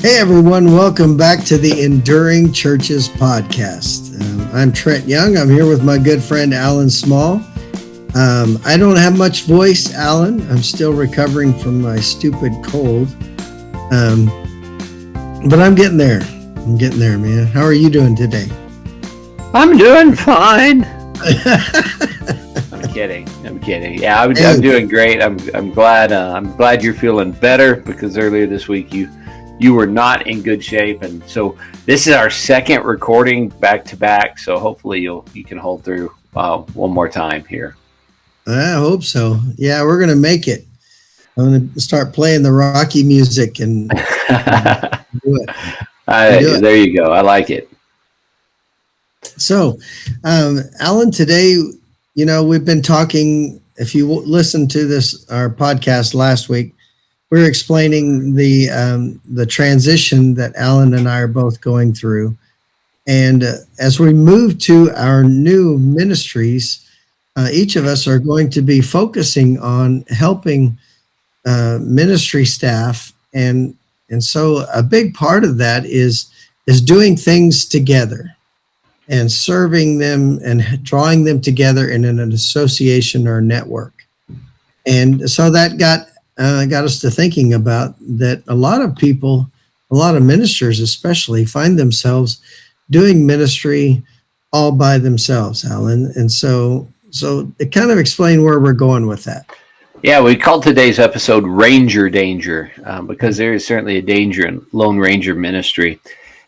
Hey everyone, welcome back to the Enduring Churches podcast. I'm Trent Young. I'm here with my good friend Alan Small. I don't have much voice, Alan. I'm still recovering from my stupid cold. But I'm getting there. Man. How are you doing today? I'm doing fine. I'm kidding. Yeah, I'm doing great. I'm glad you're feeling better, because earlier this week you were not in good shape, and so this is our second recording back to back. So hopefully you can hold through one more time here. I hope so. Yeah, we're gonna make it. I'm gonna start playing the Rocky music and do it. There you go. I like it. So, Alan, today, we've been talking. If you listened to our podcast last week, we were explaining the transition that Alan and I are both going through. And as we move to our new ministries, each of us are going to be focusing on helping ministry staff. And so a big part of that is doing things together and serving them and drawing them together in an association or network. And so that got us to thinking about that. A lot of people, a lot of ministers especially, find themselves doing ministry all by themselves, Alan. And so it kind of explained where we're going with that. Yeah, we called today's episode Ranger Danger, because there is certainly a danger in Lone Ranger ministry.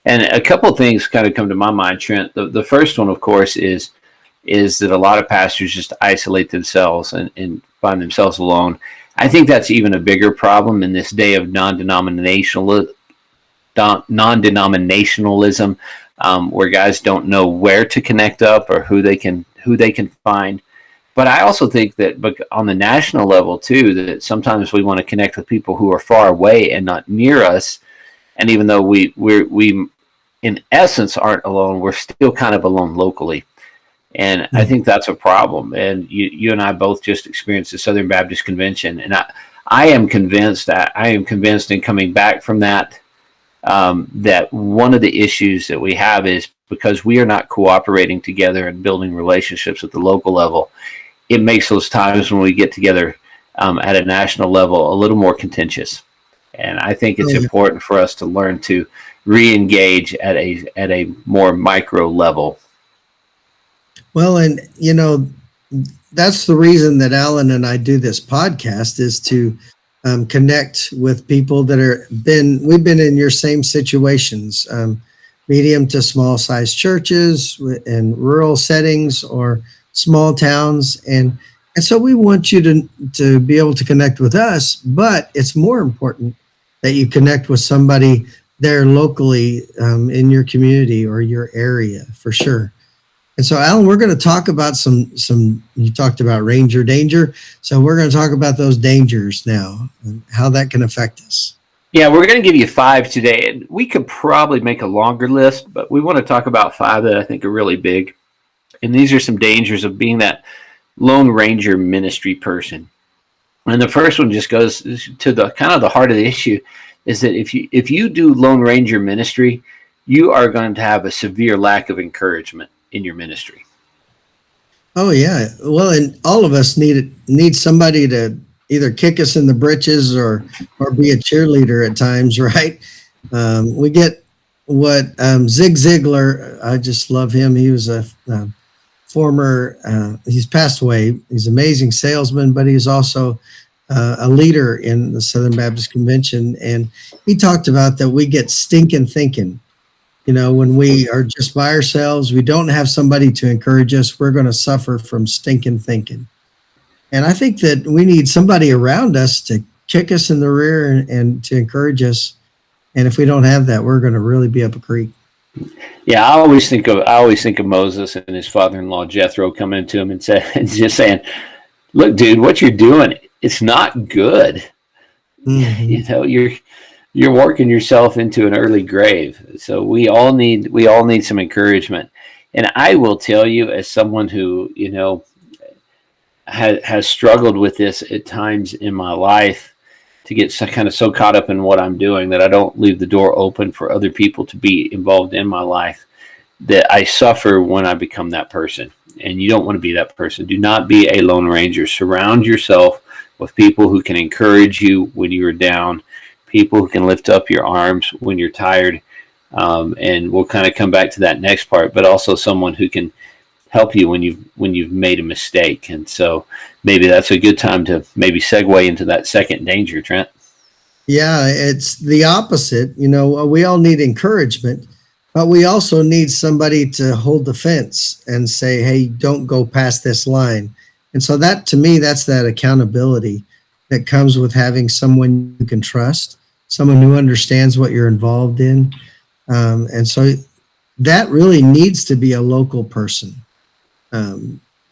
And a couple of things kind of come to my mind, Trent. The first one, of course, is that a lot of pastors just isolate themselves and find themselves alone. I think that's even a bigger problem in this day of non-denominationalism, where guys don't know where to connect up or who they can find. But I also think that on the national level too, that sometimes we want to connect with people who are far away and not near us. And even though we in essence aren't alone, we're still kind of alone locally. And I think that's a problem. And you and I both just experienced the Southern Baptist Convention, and I am convinced in coming back from that, that one of the issues that we have is because we are not cooperating together and building relationships at the local level. It makes those times when we get together at a national level a little more contentious. And I think it's important for us to learn to re-engage at a more micro level. Well, and that's the reason that Alan and I do this podcast, is to connect with people that we've been in your same situations, medium to small size churches in rural settings or small towns. And so we want you to be able to connect with us, but it's more important that you connect with somebody there locally in your community or your area, for sure. And so, Alan, we're going to talk about you talked about Ranger Danger. So we're going to talk about those dangers now and how that can affect us. Yeah, we're going to give you 5 today. And we could probably make a longer list, but we want to talk about 5 that I think are really big. And these are some dangers of being that Lone Ranger ministry person. And the first one just goes to the kind of the heart of the issue, is that if you do Lone Ranger ministry, you are going to have a severe lack of encouragement in your ministry. Oh yeah. Well, and all of us need somebody to either kick us in the britches or be a cheerleader at times, right? We get what Zig Ziglar. I just love him. He was a former. He's passed away. He's an amazing salesman, but he's also a leader in the Southern Baptist Convention, and he talked about that we get stinking thinking. When we are just by ourselves, we don't have somebody to encourage us, we're going to suffer from stinking thinking. And I think that we need somebody around us to kick us in the rear and to encourage us. And if we don't have that, we're going to really be up a creek. Yeah, I always think of Moses and his father-in-law Jethro coming to him and just saying, "Look, dude, what you're doing, it's not good. Mm-hmm. You're working yourself into an early grave." So we all need some encouragement. And I will tell you, as someone who has struggled with this at times in my life, get kind of so caught up in what I'm doing that I don't leave the door open for other people to be involved in my life, that I suffer when I become that person. And you don't want to be that person. Do not be a lone ranger. Surround yourself with people who can encourage you when you are down, people who can lift up your arms when you're tired. And we'll kind of come back to that next part, but also someone who can help you when you've made a mistake. And so maybe that's a good time to maybe segue into that second danger, Trent. Yeah, it's the opposite. We all need encouragement, but we also need somebody to hold the fence and say, hey, don't go past this line. And so that, to me, that's that accountability that comes with having someone you can trust, someone who understands what you're involved in. And so that really needs to be a local person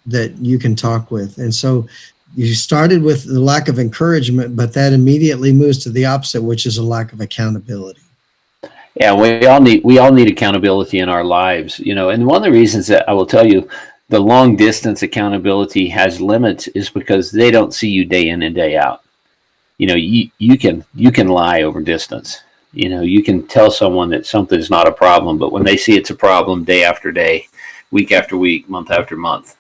that you can talk with. And so you started with the lack of encouragement, but that immediately moves to the opposite, which is a lack of accountability. Yeah, we all need accountability in our lives, and one of the reasons that I will tell you the long distance accountability has limits is because they don't see you day in and day out. You can lie over distance. You can tell someone that something's not a problem, but when they see it's a problem day after day, week after week, month after month,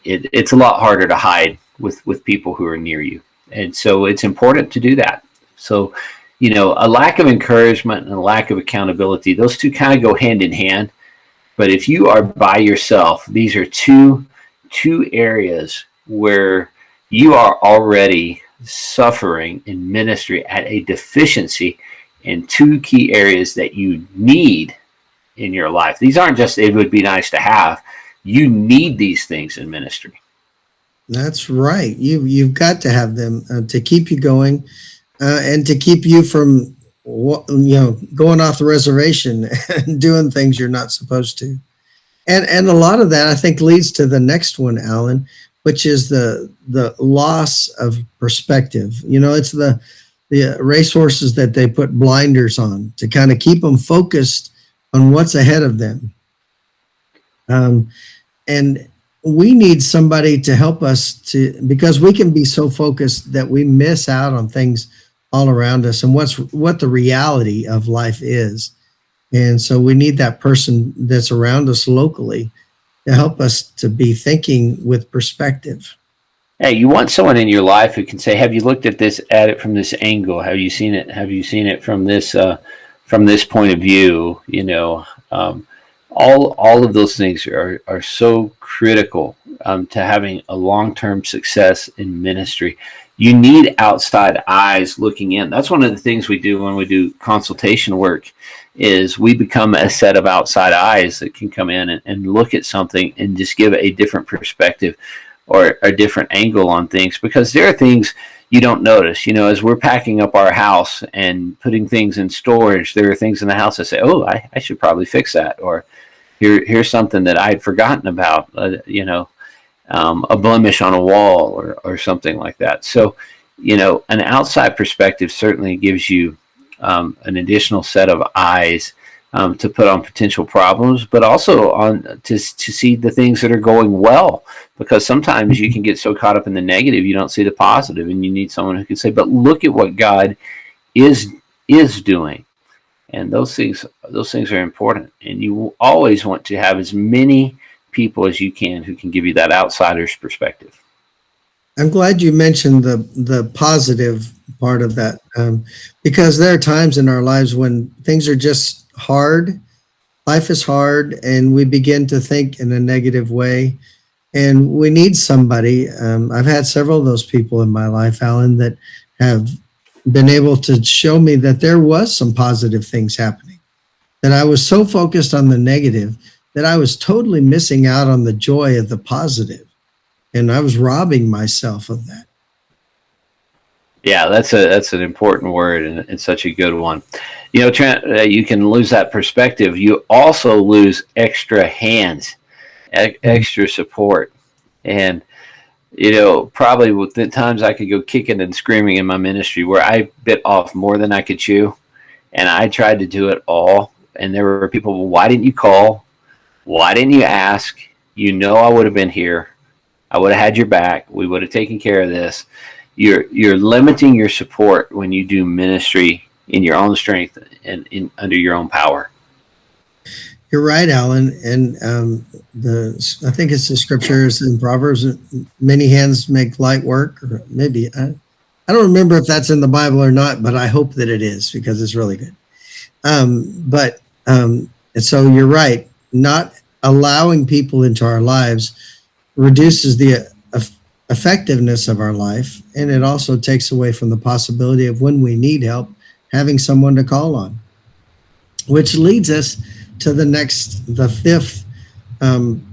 it's a lot harder to hide with people who are near you. And so it's important to do that. So, a lack of encouragement and a lack of accountability, those two kind of go hand in hand. But if you are by yourself, these are two areas where you are already suffering in ministry at a deficiency in two key areas that you need in your life. These aren't just, it would be nice to have. You need these things in ministry. That's right. You've got to have them to keep you going and to keep you from going off the reservation and doing things you're not supposed to. And a lot of that, I think, leads to the next one, Alan, which is the loss of perspective. It's the racehorses that they put blinders on to kind of keep them focused on what's ahead of them. And we need somebody to help us because we can be so focused that we miss out on things all around us and what the reality of life is. And so we need that person that's around us locally to help us to be thinking with perspective. Hey, you want someone in your life who can say, have you looked at it from this angle? Have you seen it from this point of view? All of those things are so critical to having a long-term success in ministry. You need outside eyes looking in. That's one of the things we do when we do consultation work is we become a set of outside eyes that can come in and look at something and just give a different perspective or a different angle on things, because there are things you don't notice. As we're packing up our house and putting things in storage, there are things in the house that say, oh, I should probably fix that. Or here's something that I had forgotten about, a blemish on a wall or something like that. So, an outside perspective certainly gives you an additional set of eyes to put on potential problems, but also on to see the things that are going well, because sometimes you can get so caught up in the negative you don't see the positive, and you need someone who can say, but look at what God is doing. And those things are important, and you always want to have as many people as you can who can give you that outsider's perspective. I'm glad you mentioned the positive part of that, because there are times in our lives when things are just hard, life is hard, and we begin to think in a negative way, and we need somebody. I've had several of those people in my life, Alan, that have been able to show me that there was some positive things happening, that I was so focused on the negative that I was totally missing out on the joy of the positive, and I was robbing myself of that. Yeah, that's an important word, and it's such a good one. Trent, you can lose that perspective. You also lose extra hands, extra support, and probably with the times I could go kicking and screaming in my ministry where I bit off more than I could chew, and I tried to do it all. And there were people, well, why didn't you call? Why didn't you ask? I would have been here. I would have had your back. We would have taken care of this. you're limiting your support when you do ministry in your own strength and under your own power. You're right, Alan. And I think it's the scriptures in Proverbs, many hands make light work, or maybe, I don't remember if that's in the Bible or not, but I hope that it is because it's really good. And so you're right. Not allowing people into our lives reduces the effectiveness of our life. And it also takes away from the possibility of when we need help, having someone to call on, which leads us to the fifth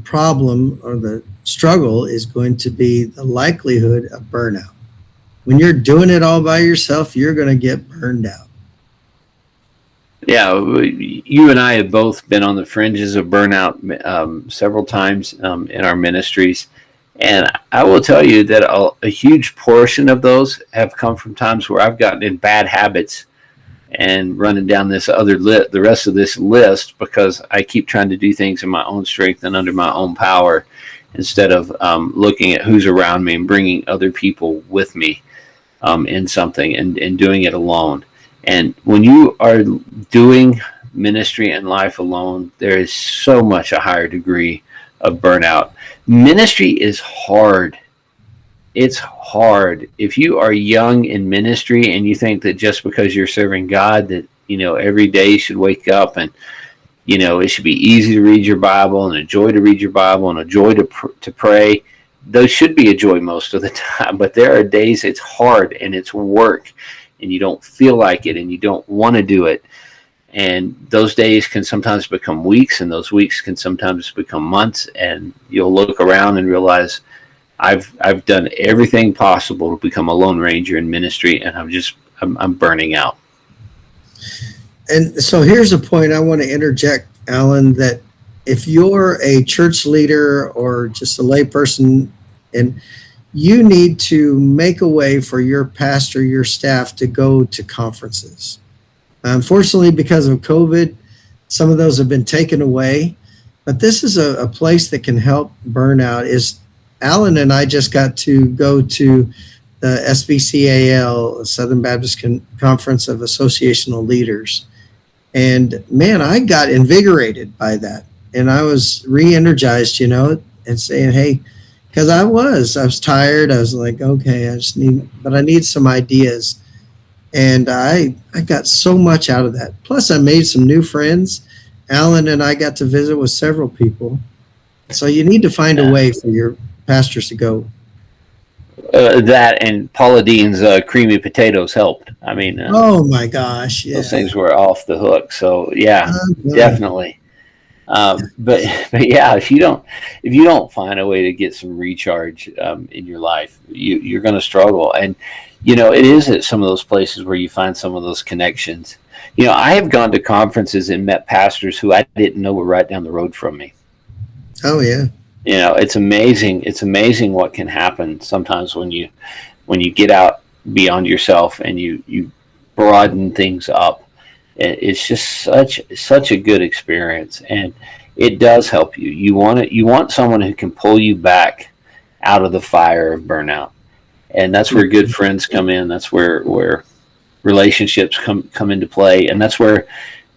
problem, or the struggle, is going to be the likelihood of burnout. When you're doing it all by yourself, you're going to get burned out. Yeah, you and I have both been on the fringes of burnout several times in our ministries. And I will tell you that a huge portion of those have come from times where I've gotten in bad habits and running down the rest of this list, because I keep trying to do things in my own strength and under my own power, instead of looking at who's around me and bringing other people with me in something and doing it alone. And when you are doing ministry and life alone, there is so much a higher degree of burnout. Ministry is hard. It's hard. If you are young in ministry and you think that just because you're serving God, that, every day you should wake up and, it should be easy to read your Bible and a joy to read your Bible and a joy to pray, those should be a joy most of the time. But there are days it's hard and it's work and you don't feel like it and you don't want to do it. And those days can sometimes become weeks, and those weeks can sometimes become months, and you'll look around and realize, I've done everything possible to become a lone ranger in ministry, and I'm burning out. And so here's a point I want to interject, Alan, that if you're a church leader or just a lay person, and you need to make a way for your pastor, your staff to go to conferences. Unfortunately, because of COVID, some of those have been taken away, but this is a place that can help burnout. Is Alan and I just got to go to the SBCAL, Southern Baptist Conference of Associational Leaders. And man, I got invigorated by that. And I was re-energized, and saying, hey, because I was tired. I was like, okay, I need some ideas. And I got so much out of that. Plus I made some new friends. Alan and I got to visit with several people. So you need to find a way for your pastors to go. That and Paula Dean's creamy potatoes helped. I mean, oh my gosh, yeah. Those things were off the hook. So yeah, definitely. But yeah, if you don't find a way to get some recharge in your life, you're going to struggle. And it is at some of those places where you find some of those connections. I have gone to conferences and met pastors who I didn't know were right down the road from me. Oh yeah. It's amazing. It's amazing what can happen sometimes when you get out beyond yourself and you broaden things up. It's just such a good experience, and it does help you. You want someone who can pull you back out of the fire of burnout, and that's where good friends come in. That's where relationships come into play, and that's where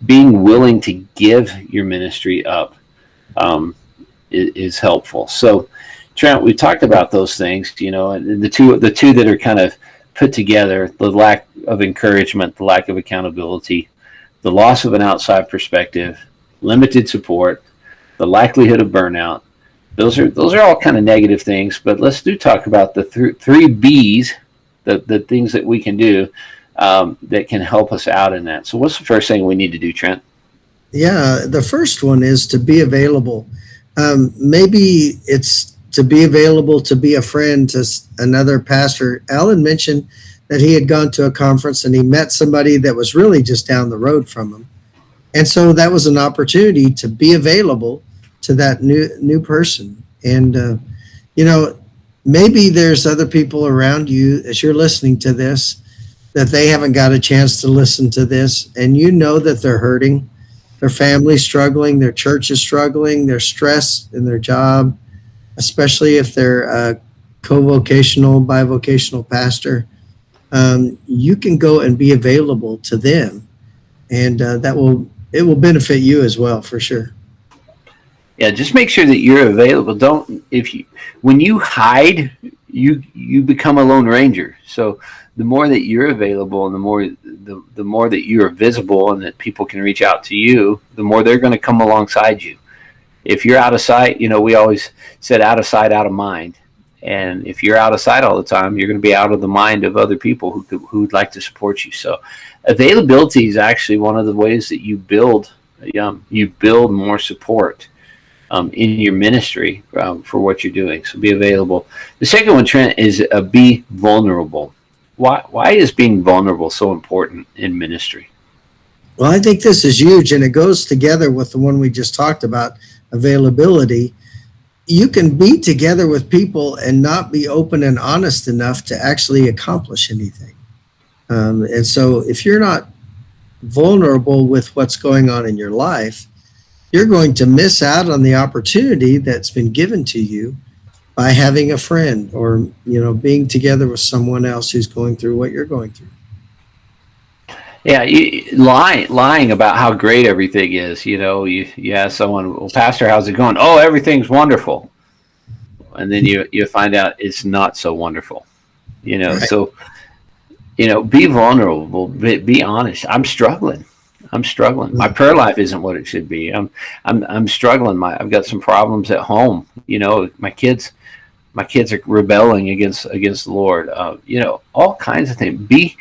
being willing to give your ministry up is helpful. So, Trent, we talked about those things, and the two that are kind of put together: the lack of encouragement, the lack of accountability, the loss of an outside perspective, limited support, the likelihood of burnout. Those are all kind of negative things, but let's talk about the three B's, the things that we can do that can help us out in that. So what's the first thing we need to do, Trent? Yeah, the first one is to be available. Maybe it's to be available to be a friend to another pastor. Alan mentioned that he had gone to a conference and he met somebody that was really just down the road from him. And so that was an opportunity to be available to that new person. And, maybe there's other people around you as you're listening to this that they haven't got a chance to listen to this. And that they're hurting, their family's struggling, their church is struggling, they're stressed in their job, especially if they're co-vocational, bivocational pastor, you can go and be available to them, and it will benefit you as well, for sure. Yeah, just make sure that you're available. Don't if you when you hide, you become a lone ranger. So the more that you're available, and the more that you're visible, and that people can reach out to you, the more they're going to come alongside you. If you're out of sight, we always said out of sight, out of mind. And if you're out of sight all the time, you're going to be out of the mind of other people who'd like to support you. So availability is actually one of the ways that you build more support in your ministry for what you're doing. So be available. The second one, Trent, is be vulnerable. Why is being vulnerable so important in ministry? Well, I think this is huge, and it goes together with the one we just talked about, availability. You can be together with people and not be open and honest enough to actually accomplish anything. And so if you're not vulnerable with what's going on in your life, you're going to miss out on the opportunity that's been given to you by having a friend, or being together with someone else who's going through what you're going through. Yeah, lying about how great everything is. You ask someone, well, Pastor, how's it going? Oh, everything's wonderful. And then you find out it's not so wonderful. Right. So, be vulnerable, be honest. I'm struggling. My prayer life isn't what it should be. I'm struggling. I've got some problems at home. My kids are rebelling against the Lord. All kinds of things.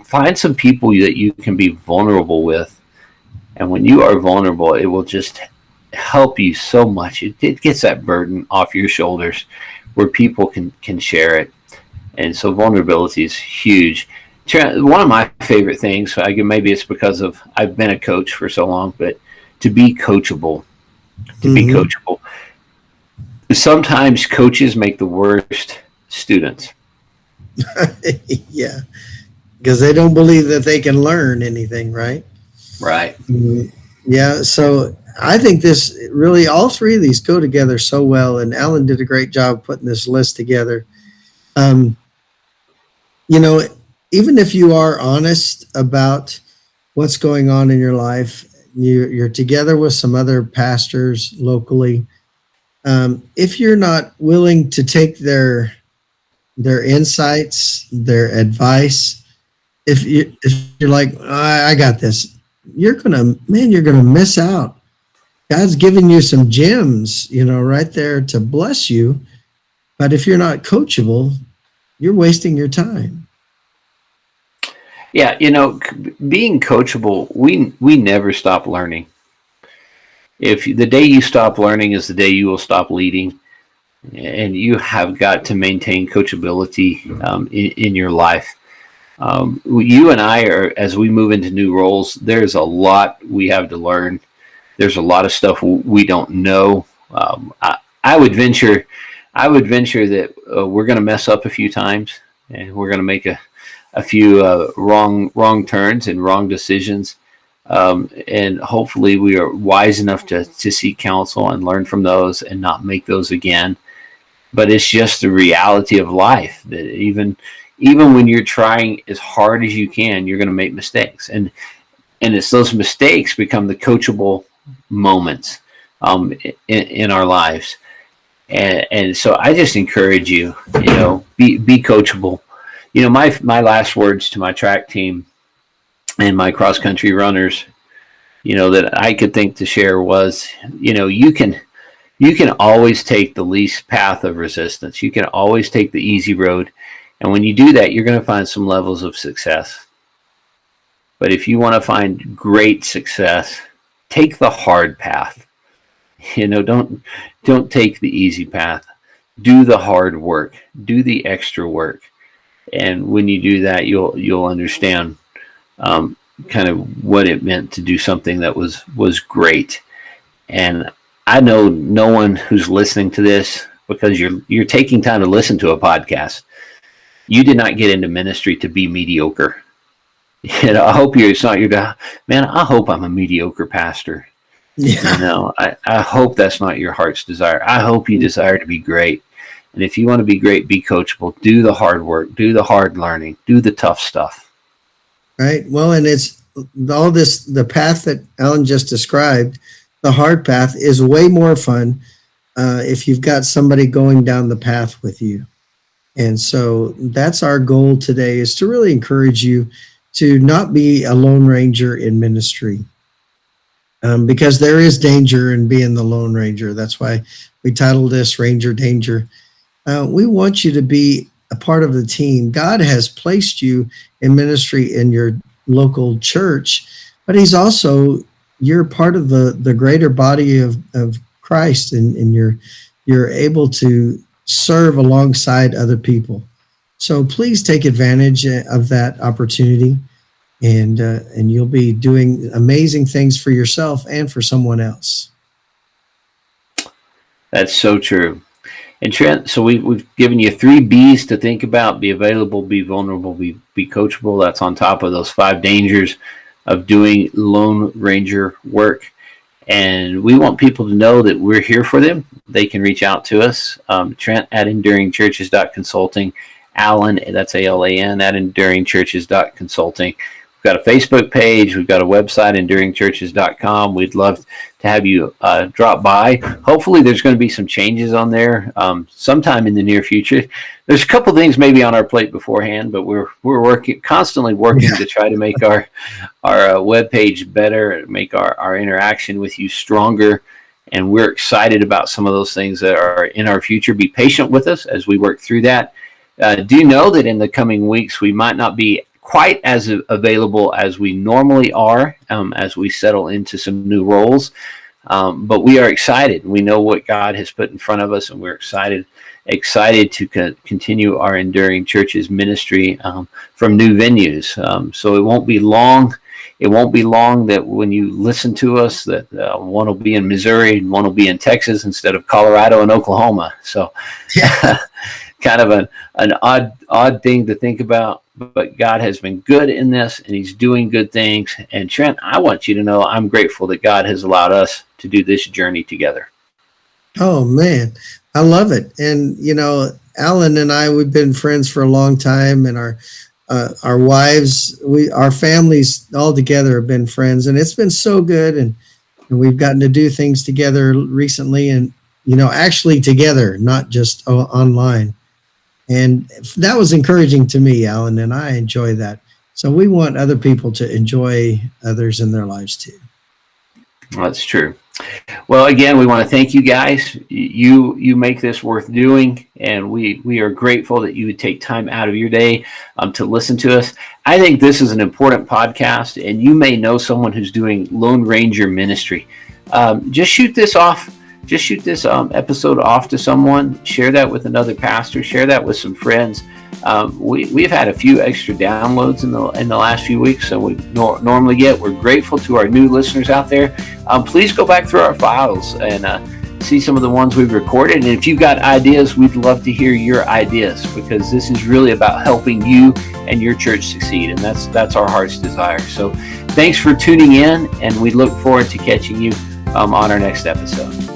Find some people that you can be vulnerable with, and when you are vulnerable, it will just help you so much. It gets that burden off your shoulders, where people can share it, and so vulnerability is huge. One of my favorite things, maybe it's because I've been a coach for so long, but to be coachable. Be coachable. Sometimes coaches make the worst students. Yeah. Because they don't believe that they can learn anything, right? Right. Yeah. So I think this really, all three of these go together so well. And Alan did a great job putting this list together. Even if you are honest about what's going on in your life, you're together with some other pastors locally. If you're not willing to take their insights, their advice, if you're like, I got this, you're gonna miss out. God's giving you some gems, right there to bless you. But if you're not coachable, you're wasting your time. Yeah, being coachable, we never stop learning. If the day you stop learning is the day you will stop leading, and you have got to maintain coachability in your life. You and I are, as we move into new roles, there's a lot we have to learn. There's a lot of stuff we don't know. I would venture that we're going to mess up a few times, and we're going to make a few wrong turns and wrong decisions. And hopefully we are wise enough to seek counsel and learn from those and not make those again. But it's just the reality of life that even when you're trying as hard as you can, you're going to make mistakes. And it's those mistakes become the coachable moments in our lives. And so I just encourage you, be coachable. My last words to my track team and my cross country runners, that I could think to share was, you can always take the least path of resistance. You can always take the easy road. And when you do that, you're going to find some levels of success. But if you want to find great success, take the hard path. Don't take the easy path. Do the hard work. Do the extra work. And when you do that, you'll understand kind of what it meant to do something that was great. And I know no one who's listening to this, because you're taking time to listen to a podcast, you did not get into ministry to be mediocre. I hope it's not man, I hope I'm a mediocre pastor. Yeah. I hope that's not your heart's desire. I hope you desire to be great. And if you want to be great, be coachable. Do the hard work. Do the hard learning. Do the tough stuff. Right. Well, and it's all this, the path that Alan just described, the hard path is way more fun if you've got somebody going down the path with you. And so that's our goal today, is to really encourage you to not be a lone ranger in ministry, because there is danger in being the lone ranger. That's why we titled this Ranger Danger. We want you to be a part of the team. God has placed you in ministry in your local church, but you're part of the greater body of Christ, and you're able to serve alongside other people. So please take advantage of that opportunity, and you'll be doing amazing things for yourself and for someone else. That's so true. And Trent, so we've given you 3 B's to think about: be available, be vulnerable, be coachable. That's on top of those 5 dangers of doing Lone Ranger work. And we want people to know that we're here for them. They can reach out to us. Trent at enduringchurches.consulting. Alan, that's ALAN, at enduringchurches.consulting. We've got a Facebook page. We've got a website, enduringchurches.com. We'd love to have you drop by. Hopefully there's going to be some changes on there sometime in the near future. There's a couple things maybe on our plate beforehand, but we're constantly working to try to make our webpage better, make our interaction with you stronger. And we're excited about some of those things that are in our future. Be patient with us as we work through that. Do know that in the coming weeks, we might not be quite as available as we normally are as we settle into some new roles. But we are excited. We know what God has put in front of us, and we're excited to continue our Enduring Churches ministry from new venues. So it won't be long. It won't be long that when you listen to us, that one will be in Missouri and one will be in Texas instead of Colorado and Oklahoma. So kind of an odd thing to think about, but God has been good in this, and he's doing good things. And Trent, I want you to know I'm grateful that God has allowed us to do this journey together. Oh man, I love it. And Alan and I, we've been friends for a long time, and our wives, our families all together have been friends, and it's been so good. And we've gotten to do things together recently, and actually together, not just online. And that was encouraging to me, Alan, and I enjoy that. So we want other people to enjoy others in their lives too. That's true. Well, again, we want to thank you guys. You make this worth doing, and we are grateful that you would take time out of your day to listen to us. I think this is an important podcast, and you may know someone who's doing Lone Ranger ministry. Just shoot this off. Just shoot this episode off to someone. Share that with another pastor. Share that with some friends. We've had a few extra downloads in the last few weeks than we normally get. We're grateful to our new listeners out there. Please go back through our files and see some of the ones we've recorded. And if you've got ideas, we'd love to hear your ideas, because this is really about helping you and your church succeed. And that's our heart's desire. So thanks for tuning in, and we look forward to catching you on our next episode.